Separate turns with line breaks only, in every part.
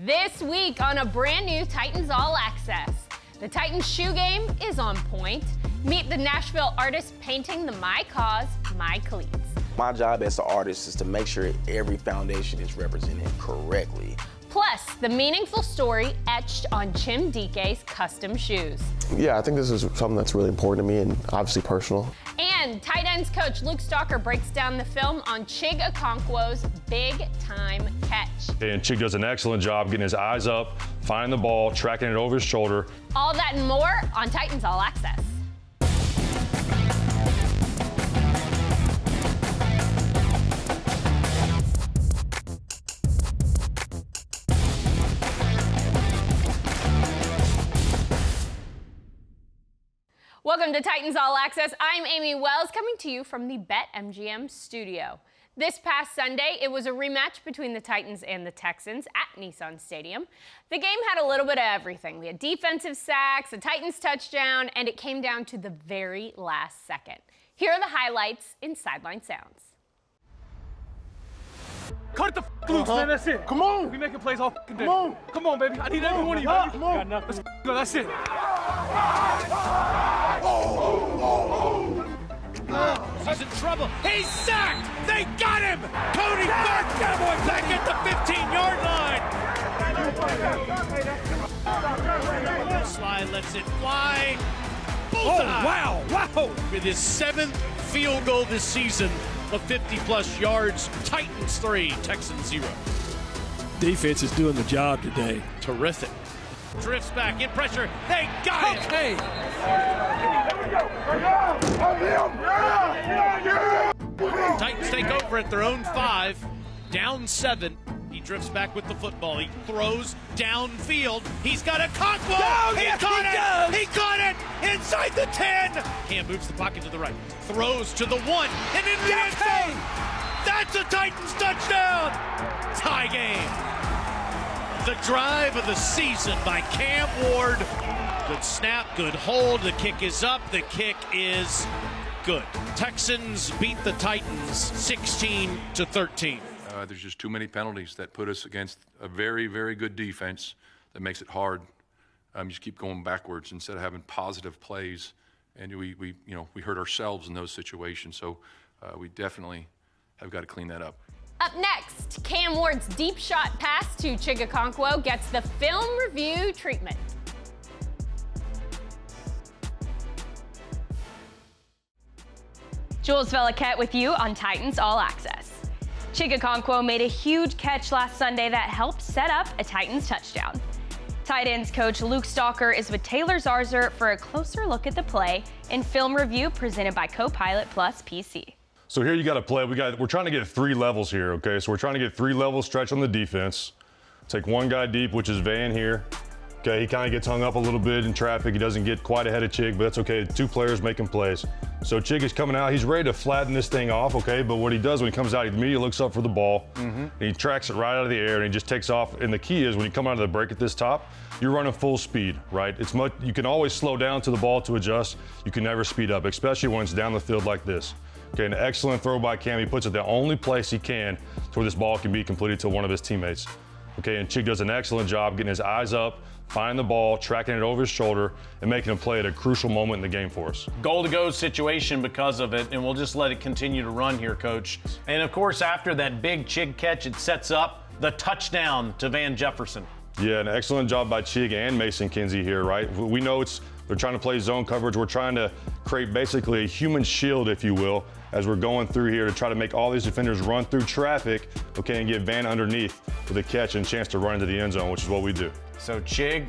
This week on a brand new Titans All Access. The Titans shoe game is on point. Meet the Nashville artist painting the My Cause, My Cleats.
My job as the artist is to make sure every foundation is represented correctly.
Plus, the meaningful story etched on Chimere Dike's custom shoes.
Yeah, I think this is something that's really important to me and obviously personal.
And tight ends coach Luke Stalker breaks down the film on Chig Okonkwo's big-time catch.
And Chig does an excellent job getting his eyes up, finding the ball, tracking it over his shoulder.
All that and more on Titans All Access. Welcome to Titans All Access. I'm Amy Wells, coming to you from the BetMGM studio. This past Sunday, it was a rematch between the Titans and the Texans at Nissan Stadium. The game had a little bit of everything. We had defensive sacks, a Titans touchdown, and it came down to the very last second. Here are the highlights in Sideline Sounds.
Cut the loose, man. That's it.
Come on.
We making plays all day.
Come on.
Come on, baby. I need every one of you, baby.
Come on.
Let's go. That's it.
He's in trouble. He's sacked. They got him. Cody Clark back at the 15-yard line. Slide lets it fly. Bullseye. Oh, wow. With his 7th field goal this season of 50-plus yards. Titans 3, Texans 0.
Defense is doing the job today.
Terrific. Drifts back in pressure. They got it. Titans take over at their own 5, down 7. He drifts back with the football. He throws downfield. He's got a Okonkwo. He caught it inside the 10. Cam moves the pocket to the right. Throws to the 1 and into the end zone. That's a Titans touchdown. Tie game. The drive of the season by Cam Ward. Good snap, good hold. The kick is up. The kick is good. Texans beat the Titans 16-13.
There's just too many penalties that put us against a very, very good defense that makes it hard. You just keep going backwards instead of having positive plays, and we hurt ourselves in those situations. So we definitely have got to clean that up.
Up next, Cam Ward's deep shot pass to Chig Okonkwo gets the film review treatment. Jules Veliquette with you on Titans All Access. Chig Okonkwo made a huge catch last Sunday that helped set up a Titans touchdown. Tight ends coach Luke Stalker is with Taylor Zarzer for a closer look at the play and film review presented by Copilot Plus PC.
So here you got to play. We're trying to get 3 levels here, okay? So we're trying to get 3 levels stretch on the defense. Take one guy deep, which is Van here. Okay, he kind of gets hung up a little bit in traffic. He doesn't get quite ahead of Chig, but that's okay. 2 players making plays. So Chig is coming out. He's ready to flatten this thing off, okay? But what he does when he comes out, he immediately looks up for the ball. And he tracks it right out of the air, and he just takes off. And the key is when you come out of the break at this top, you're running full speed, right? You can always slow down to the ball to adjust. You can never speed up, especially when it's down the field like this. Okay, an excellent throw by Cam. He puts it the only place he can to where this ball can be completed to one of his teammates. Okay, and Chig does an excellent job getting his eyes up, finding the ball, tracking it over his shoulder, and making a play at a crucial moment in the game for us.
Goal-to-go situation because of it, and we'll just let it continue to run here, Coach. And, of course, after that big Chig catch, it sets up the touchdown to Van Jefferson.
Yeah, an excellent job by Chig and Mason Kinsey here, right? We know they're trying to play zone coverage. We're trying to create basically a human shield, if you will, as we're going through here to try to make all these defenders run through traffic, okay, and get Van underneath with a catch and a chance to run into the end zone, which is what we do.
So Chig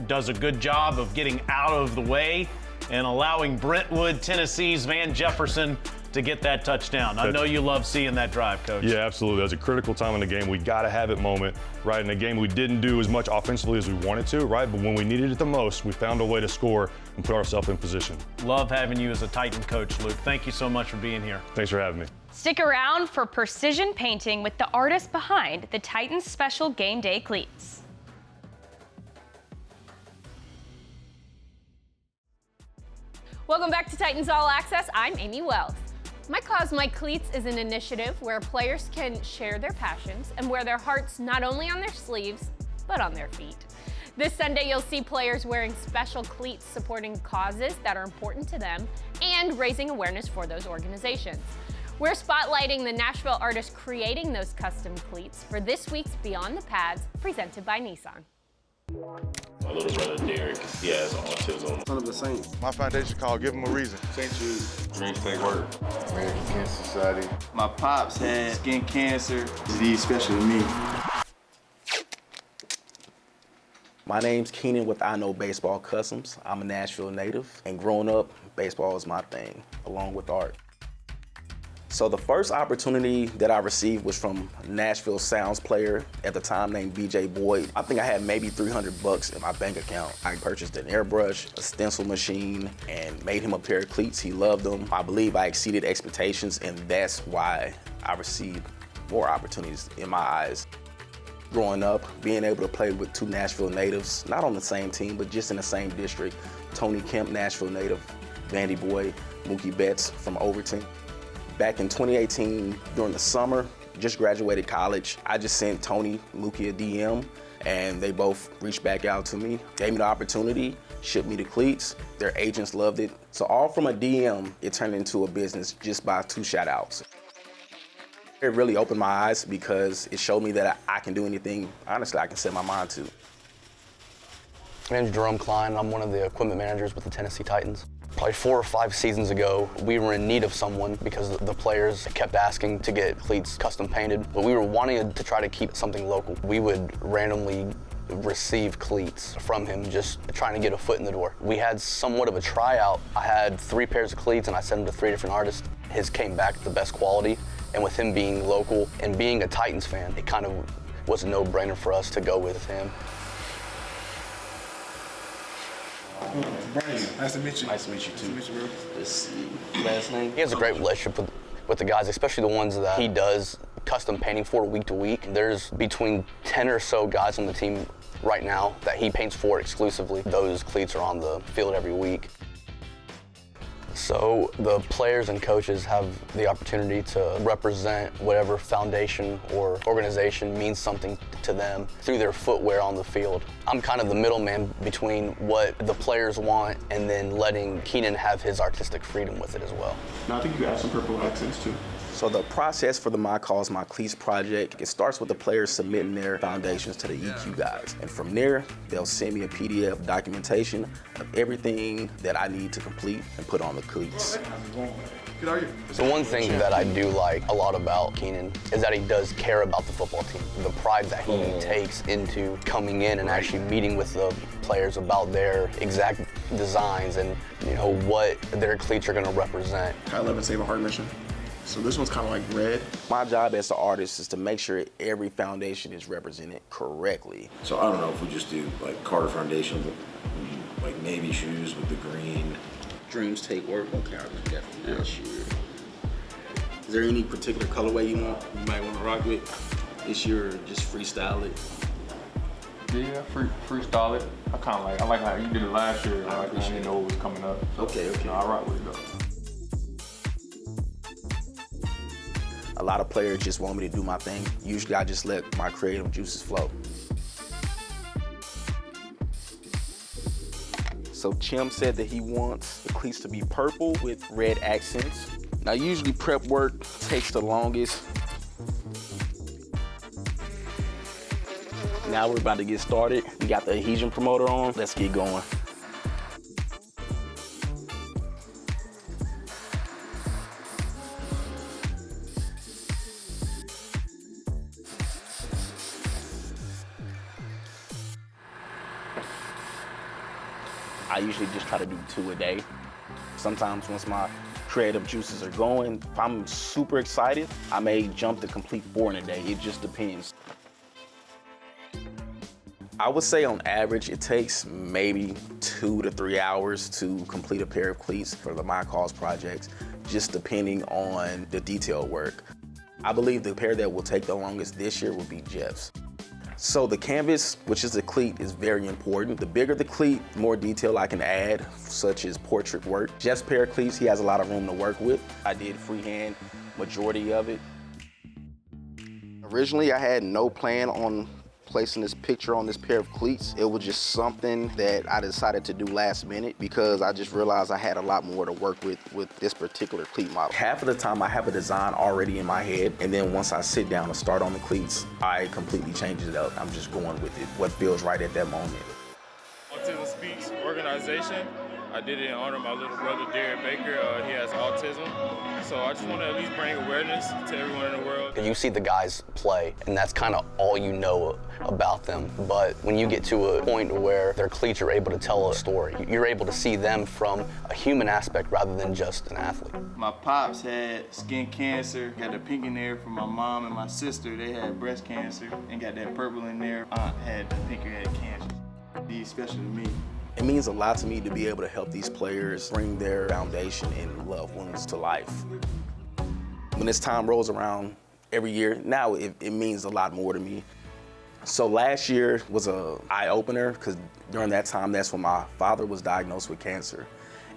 does a good job of getting out of the way and allowing Brentwood, Tennessee's Van Jefferson to get that touchdown. I know you love seeing that drive, Coach.
Yeah, absolutely. That's a critical time in the game. We got to have it moment, right? In a game we didn't do as much offensively as we wanted to, right? But when we needed it the most, we found a way to score and put ourselves in position.
Love having you as a Titan coach, Luke. Thank you so much for being here.
Thanks for having me.
Stick around for precision painting with the artist behind the Titans special game day cleats. Welcome back to Titans All Access. I'm Amy Wells. My Cause, My Cleats is an initiative where players can share their passions and wear their hearts not only on their sleeves, but on their feet. This Sunday, you'll see players wearing special cleats supporting causes that are important to them and raising awareness for those organizations. We're spotlighting the Nashville artists creating those custom cleats for this week's Beyond the Pads, presented by Nissan.
My little brother Derek, he has autism.
Son of the Saints.
My foundation called Give Him a Reason.
St. Jude, Dreams Take Work.
American Cancer Society.
My pops had skin cancer. He's special to me.
My name's Keenon with I Know Baseball Customs. I'm a Nashville native, and growing up, baseball is my thing, along with art. So the first opportunity that I received was from a Nashville Sounds player at the time named BJ Boyd. I think I had maybe $300 in my bank account. I purchased an airbrush, a stencil machine, and made him a pair of cleats. He loved them. I believe I exceeded expectations, and that's why I received more opportunities in my eyes. Growing up, being able to play with two Nashville natives, not on the same team, but just in the same district. Tony Kemp, Nashville native, Vandy boy, Mookie Betts from Overton. Back in 2018, during the summer, just graduated college, I just sent Tony, Mookie a DM, and they both reached back out to me, gave me the opportunity, shipped me the cleats. Their agents loved it. So all from a DM, it turned into a business just by 2 shout-outs. It really opened my eyes because it showed me that I can do anything, honestly, I can set my mind to.
My name's Jerome Klein. I'm one of the equipment managers with the Tennessee Titans. Probably 4 or 5 seasons ago, we were in need of someone because the players kept asking to get cleats custom painted, but we were wanting to try to keep something local. We would randomly receive cleats from him, just trying to get a foot in the door. We had somewhat of a tryout. I had 3 pairs of cleats and I sent them to 3 different artists. His came back the best quality, and with him being local and being a Titans fan, it kind of was a no-brainer for us to go with him.
Brian, nice to meet you.
Nice to meet you too.
Nice to meet you, bro.
Let's see, last name?
He has a great relationship with the guys, especially the ones that he does custom painting for week to week. There's between 10 or so guys on the team right now that he paints for exclusively. Those cleats are on the field every week. So the players and coaches have the opportunity to represent whatever foundation or organization means something to them through their footwear on the field. I'm kind of the middleman between what the players want and then letting Keenan have his artistic freedom with it as well.
Now I think you add some purple accents too.
So the process for the My Calls, My Cleats project, it starts with the players submitting their foundations to the EQ guys. And from there, they'll send me a PDF documentation of everything that I need to complete and put on the cleats.
So one thing that I do like a lot about Keenan is that he does care about the football team. The pride that he takes into coming in and actually meeting with the players about their exact designs and what their cleats are going to represent.
Kai Lermer Save a Heart Mission. So this one's kind of like red.
My job as the artist is to make sure every foundation is represented correctly.
So I don't know if we just do like Carter Foundation, like navy shoes with the green.
Dreams Take Work. Okay, I'm definitely not sure. Is there any particular colorway you might want to rock with this year, or just freestyle it?
Yeah, freestyle it. I like how you did it last year. I didn't know what was coming up.
Okay.
No, I rock with it though.
A lot of players just want me to do my thing. Usually I just let my creative juices flow. So Chim said that he wants the cleats to be purple with red accents. Now usually prep work takes the longest. Now we're about to get started. We got the adhesion promoter on. Let's get going. I usually just try to do 2 a day. Sometimes once my creative juices are going, if I'm super excited, I may jump to complete 4 in a day. It just depends. I would say on average, it takes maybe 2 to 3 hours to complete a pair of cleats for the My Calls projects, just depending on the detail work. I believe the pair that will take the longest this year will be Jeff's. So the canvas, which is the cleat, is very important. The bigger the cleat, the more detail I can add, such as portrait work. Jeff's pair of cleats, he has a lot of room to work with. I did freehand majority of it. Originally, I had no plan on placing this picture on this pair of cleats, it was just something that I decided to do last minute because I just realized I had a lot more to work with this particular cleat model. Half of the time I have a design already in my head, and then once I sit down and start on the cleats, I completely change it up. I'm just going with it, what feels right at that moment.
Autism Speaks organization. I did it in honor of my little brother, Derek Baker. He has autism. So I just want to at least bring awareness to everyone in the world.
You see the guys play, and that's kind of all you know about them. But when you get to a point where their cleats are able to tell a story, you're able to see them from a human aspect rather than just an athlete.
My pops had skin cancer, got the pink in there from my mom and my sister. They had breast cancer and got that purple in there. Aunt had the pink, had cancer. He's special to me.
It means a lot to me to be able to help these players bring their foundation and loved ones to life. When this time rolls around every year, now it means a lot more to me. So last year was an eye-opener because during that time, that's when my father was diagnosed with cancer.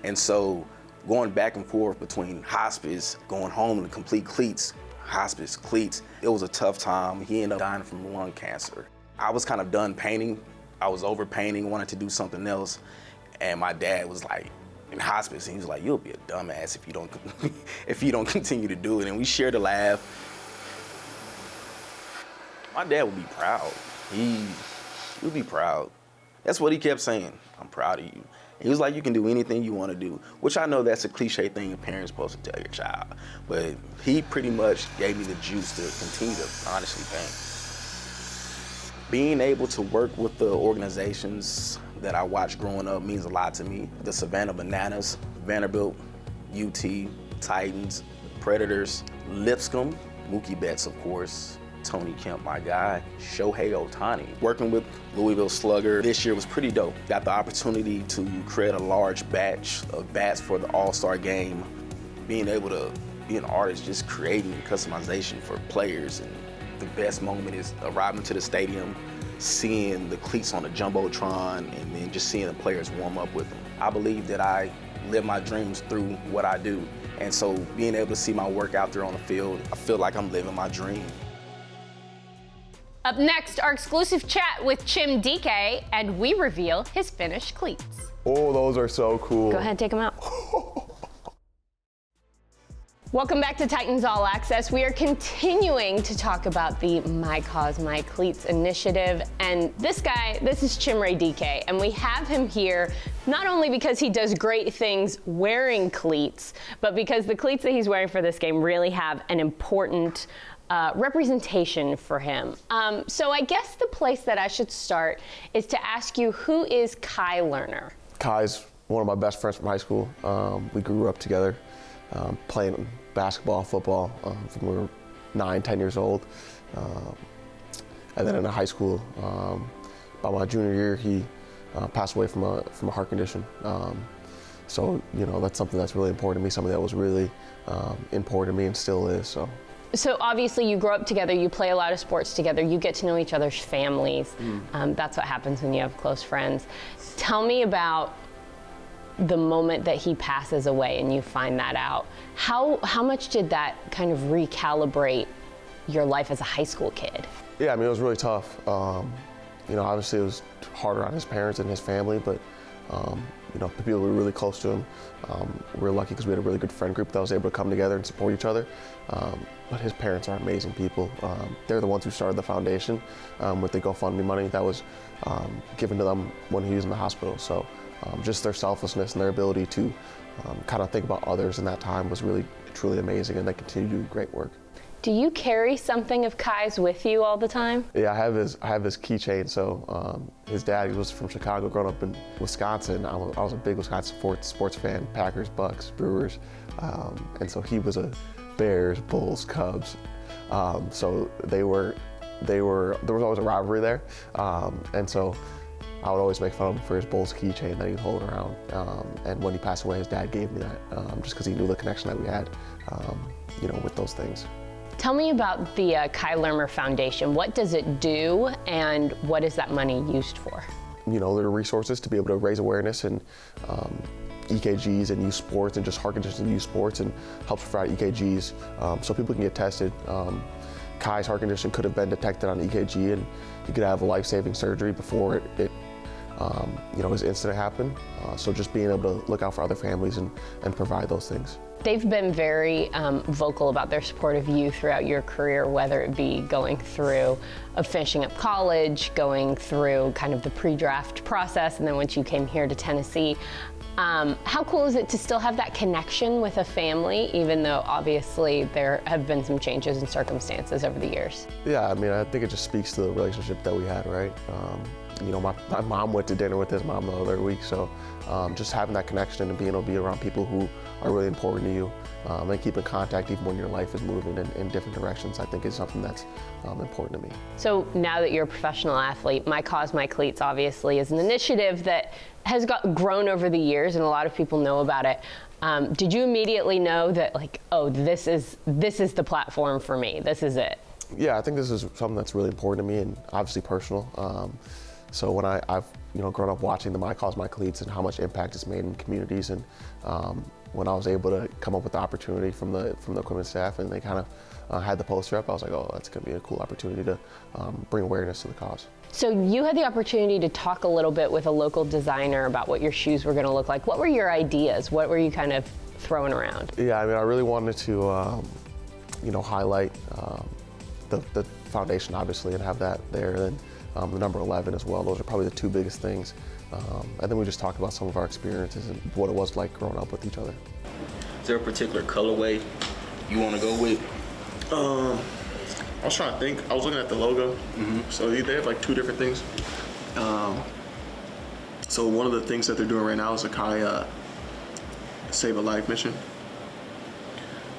And so going back and forth between hospice, going home to complete cleats, hospice, cleats, it was a tough time. He ended up dying from lung cancer. I was kind of done painting. I was over painting, wanted to do something else, and my dad was like in hospice, and he was like, "You'll be a dumbass if you don't continue to do it." And we shared a laugh. My dad would be proud. He would be proud. That's what he kept saying. "I'm proud of you." He was like, "You can do anything you want to do," which I know that's a cliche thing a parent's supposed to tell your child, but he pretty much gave me the juice to continue to honestly paint. Being able to work with the organizations that I watched growing up means a lot to me. The Savannah Bananas, Vanderbilt, UT, Titans, Predators, Lipscomb, Mookie Betts, of course, Tony Kemp, my guy, Shohei Ohtani. Working with Louisville Slugger this year was pretty dope. Got the opportunity to create a large batch of bats for the All-Star game. Being able to be an artist, just creating customization for players. And the best moment is arriving to the stadium, seeing the cleats on the Jumbotron, and then just seeing the players warm up with them. I believe that I live my dreams through what I do. And so being able to see my work out there on the field, I feel like I'm living my dream.
Up next, our exclusive chat with Chimere Dike, and we reveal his finished cleats.
Oh, those are so cool.
Go ahead, take them out. Welcome back to Titans All Access. We are continuing to talk about the My Cause, My Cleats initiative. And this guy, this is Chimere Dike. And we have him here not only because he does great things wearing cleats, but because the cleats that he's wearing for this game really have an important representation for him. So I guess the place that I should start is to ask you, who is Kai Lermer?
Kai's one of my best friends from high school. We grew up together playing basketball, football from we were 9, 10 years old. And then in high school, by my junior year, he passed away from a heart condition. So, you know, that's something that's really important to me, something that was really important to me and still is. So
obviously you grow up together, you play a lot of sports together, you get to know each other's families. That's what happens when you have close friends. Tell me about the moment that he passes away and you find that out. How much did that kind of recalibrate your life as a high school kid?
Yeah, I mean, it was really tough. You know, obviously it was harder on his parents and his family, but you know, the people who were really close to him, we were lucky because we had a really good friend group that was able to come together and support each other. But his parents are amazing people. They're the ones who started the foundation with the GoFundMe money that was given to them when he was in the hospital. So just their selflessness and their ability to kind of think about others in that time was really, truly amazing, and they continue to do great work.
Do you carry something of Kai's with you all the time?
Yeah, I have his keychain. So his dad, he was from Chicago, growing up in Wisconsin. I was a big Wisconsin sports fan, Packers, Bucks, Brewers. And so he was a Bears, Bulls, Cubs. So there was always a rivalry there. And so I would always make fun of him for his Bulls keychain that he'd hold around. And when he passed away, his dad gave me that just because he knew the connection that we had, you know, with those things.
Tell me about the Kai Lermer Foundation. What does it do, and what is that money used for?
You know, there are resources to be able to raise awareness and EKGs and youth sports and just heart conditions in youth sports, and helps provide EKGs so people can get tested. Kai's heart condition could have been detected on EKG, and he could have a life-saving surgery before his incident happened. So just being able to look out for other families and provide those things.
They've been very vocal about their support of you throughout your career, whether it be going through finishing up college, going through kind of the pre-draft process, and then once you came here to Tennessee. How cool is it to still have that connection with a family, even though obviously there have been some changes in circumstances over the years?
Yeah, I mean, I think it just speaks to the relationship that we had, right? My mom went to dinner with his mom the other week, so just having that connection and being able to be around people who are really important to you and keep in contact even when your life is moving in different directions, I think is something that's important to me.
So now that you're a professional athlete, My Cause, My Cleats obviously is an initiative that has grown over the years, and a lot of people know about it. Did you immediately know that, like, oh, this is the platform for me, this is it?
Yeah, I think this is something that's really important to me and obviously personal. So when I've grown up watching the My Cause, My Cleats and how much impact it's made in communities, and when I was able to come up with the opportunity from the equipment staff and they kind of had the poster up, I was like, oh, that's going to be a cool opportunity to bring awareness to the cause.
So you had the opportunity to talk a little bit with a local designer about what your shoes were going to look like. What were your ideas? What were you kind of throwing around?
Yeah, I mean, I really wanted to, highlight the foundation, obviously, and have that there. And then the number 11 as well. Those are probably the two biggest things. And then we just talked about some of our experiences and what it was like growing up with each other.
Is there a particular colorway you want to go with?
I was trying to think. I was looking at the logo. So they have like two different things. So one of the things that they're doing right now is a Kai Save a Life mission.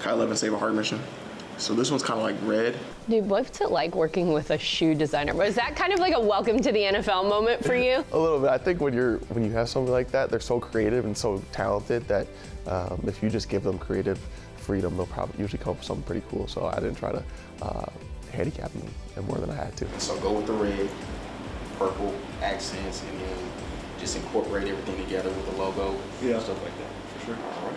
Kai 11 Save a Heart mission. So this one's kind of like red.
Dude, what's it like working with a shoe designer? Was that kind of like a welcome to the NFL moment for you?
A little bit. I think when you have something like that, they're so creative and so talented that if you just give them creative freedom, they'll probably usually come up with something pretty cool. So I didn't try to handicap them more than I had to.
So go with the red, purple accents, and then just incorporate everything together with the logo, stuff like that. For sure. All right.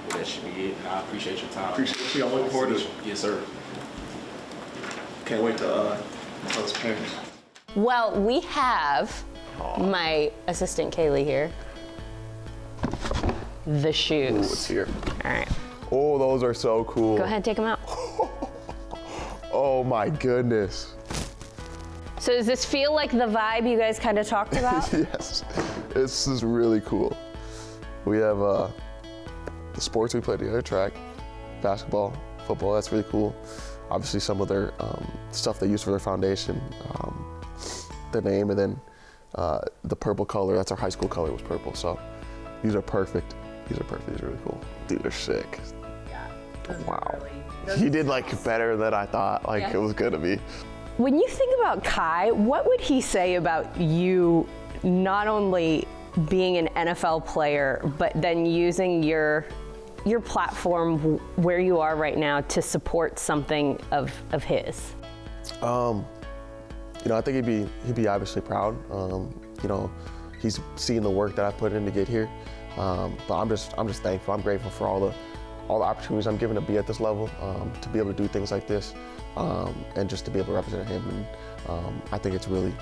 Well, that should be it. And I appreciate your time.
Appreciate you. I'm looking forward to it.
Yes, sir.
Can't wait to tell his parents.
Well, we have my assistant Kaylee here. The shoes.
Ooh, it's here.
All right.
Oh, those are so cool.
Go ahead, take them out.
Oh my goodness.
So does this feel like the vibe you guys kind of talked about?
Yes, this is really cool. We have the sports we play together, track, basketball, football, that's really cool. Obviously some of their stuff they use for their foundation, the name, and then the purple color, that's our high school color, was purple. So these are perfect. These are really cool. Dude, they're sick.
Yeah.
Wow. He did like better than I thought. It was good to me.
When you think about Kai, what would he say about you not only being an NFL player, but then using your platform where you are right now to support something of his?
I think he'd be obviously proud. He's seen the work that I put in to get here. But I'm just thankful. I'm grateful for all the opportunities I'm given to be at this level, to be able to do things like this, and just to be able to represent him. And I think it's really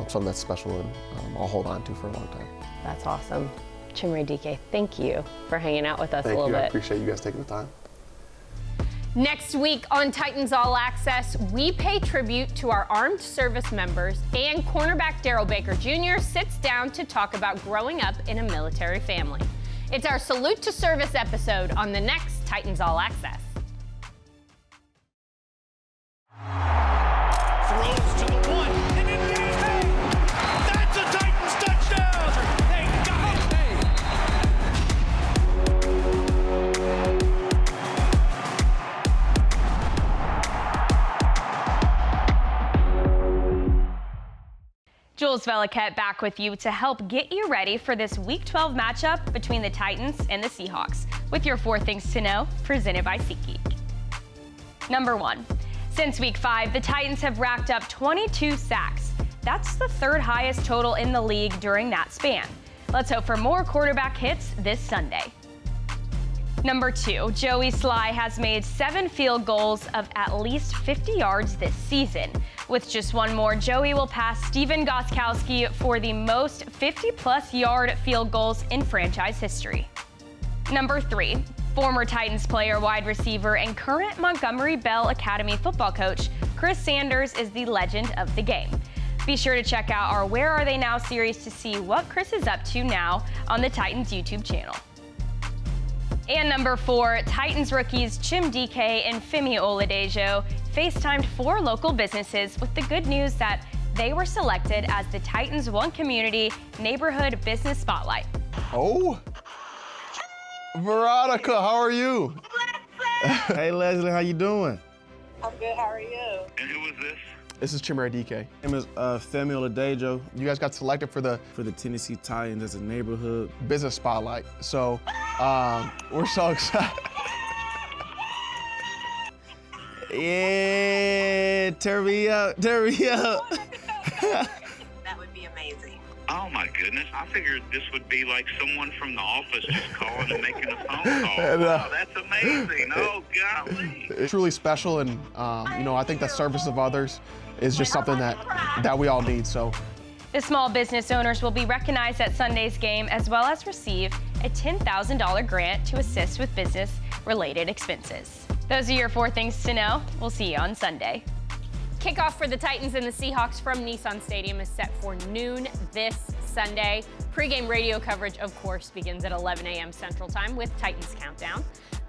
something that's special, and I'll hold on to for a long time.
That's awesome. Chimere Dike, thank you for hanging out with us a little bit.
I appreciate you guys taking the time.
Next week on Titans All Access, we pay tribute to our armed service members, and cornerback Darryl Baker Jr. sits down to talk about growing up in a military family. It's our Salute to Service episode on the next Titans All Access.
Throws to the one, and it is that's a Titans touchdown! They got it!
Jules Veliquette back with you to help get you ready for this Week 12 matchup between the Titans and the Seahawks with your 4 things to know presented by SeatGeek. Number 1, since Week 5, the Titans have racked up 22 sacks. That's the 3rd highest total in the league during that span. Let's hope for more quarterback hits this Sunday. Number 2, Joey Sly has made 7 field goals of at least 50 yards this season. With just one more, Joey will pass Steven Gostkowski for the most 50-plus yard field goals in franchise history. Number 3, former Titans player, wide receiver, and current Montgomery Bell Academy football coach, Chris Sanders is the legend of the game. Be sure to check out our Where Are They Now series to see what Chris is up to now on the Titans YouTube channel. And number 4, Titans rookies Chimere Dike and Femi Oladejo FaceTimed 4 local businesses with the good news that they were selected as the Titans One Community Neighborhood Business Spotlight.
Oh, Veronica, how are you? Hey, Leslie, how you doing?
I'm good, how are you?
And who is this?
This is Chimere Dike.
My name is Femi Oladejo.
You guys got selected for the
Tennessee Titans as a neighborhood
business spotlight. So we're so excited. Yeah, turn me up.
That would be amazing.
Oh my goodness, I figured this would be like someone from the office just calling and making a phone call. Wow, that's amazing. Oh, golly.
It's truly special, and I think the service of others is just something that we all need. So
the small business owners will be recognized at Sunday's game, as well as receive a $10,000 grant to assist with business-related expenses. Those are your 4 things to know. We'll see you on Sunday.
Kickoff for the Titans and the Seahawks from Nissan Stadium is set for noon this Sunday. Pre-game radio coverage, of course, begins at 11 a.m. Central Time with Titans Countdown.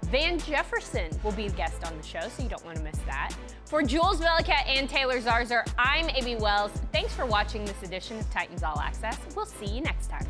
Van Jefferson will be the guest on the show, so you don't want to miss that. For Jules Velikat and Taylor Zarzer, I'm Amy Wells. Thanks for watching this edition of Titans All Access. We'll see you next time.